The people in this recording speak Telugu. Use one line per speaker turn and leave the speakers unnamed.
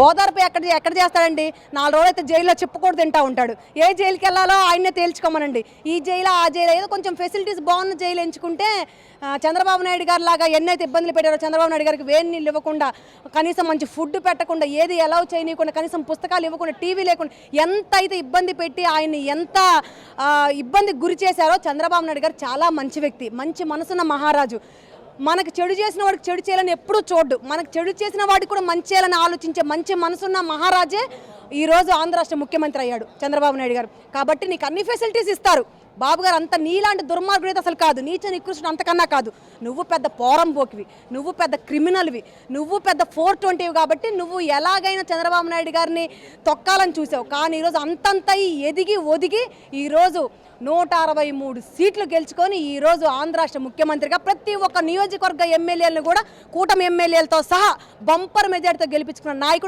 ఓదార్పు ఎక్కడ చేస్తాడండి? 4 రోజులు అయితే జైల్లో చెప్పుకోడు తింటా ఉంటాడు. ఏ జైలుకి వెళ్ళాలో ఆయన్నే తేల్చుకోమనండి. ఈ జైలు ఆ జైలు ఏదో కొంచెం ఫెసిలిటీస్ బాగున్న జైలు ఎంచుకుంటే చంద్రబాబు నాయుడు గారు లాగా ఎన్నైతే ఇబ్బందులు పెట్టారో, చంద్రబాబు నాయుడు గారికి వేడి నీళ్ళు ఇవ్వకుండా, కనీసం మంచి ఫుడ్ పెట్టకుండా, ఏది అలౌ చేయనీయకుండా, కనీసం పుస్తకాలు ఇవ్వకుండా, టీవీ లేకుండా ఎంత అయితే ఇబ్బంది పెట్టి ఆయన్ని ఎంత ఇబ్బందికి గురి చేశారో చంద్రబాబు నాయుడు గారు చాలా మంచి వ్యక్తి, మంచి మనసున్న మహారాజు. మనకు చెడు చేసిన వాడికి చెడు చేయాలని ఎప్పుడూ చూడ్డు. మనకు చెడు చేసిన వాడికి కూడా మంచి చేయాలని ఆలోచించే మంచి మనసున్న మహారాజే ఈరోజు ఆంధ్ర రాష్ట్ర ముఖ్యమంత్రి అయ్యాడు చంద్రబాబు నాయుడు గారు. కాబట్టి నీకు అన్ని ఫెసిలిటీస్ ఇస్తారు. బాబు గారు అంత నీలాంటి దుర్మార్గుడు అయితే అసలు కాదు, నీచ నికృష్టుడు అంతకన్నా కాదు. నువ్వు పెద్ద పోరంబోకివి, నువ్వు పెద్ద క్రిమినల్వి, నువ్వు పెద్ద 420 కాబట్టి నువ్వు ఎలాగైనా చంద్రబాబు నాయుడు గారిని తొక్కాలని చూసావు. కానీ ఈరోజు అంతంత ఎదిగి ఒదిగి ఈరోజు 163 సీట్లు గెలుచుకొని ఈరోజు ఆంధ్ర రాష్ట్ర ముఖ్యమంత్రిగా ప్రతి ఒక్క నియోజకవర్గ ఎమ్మెల్యేలను కూడా కూటమి ఎమ్మెల్యేలతో సహా బంపర్ మెజార్టీతో గెలిపించుకున్న నాయకుడు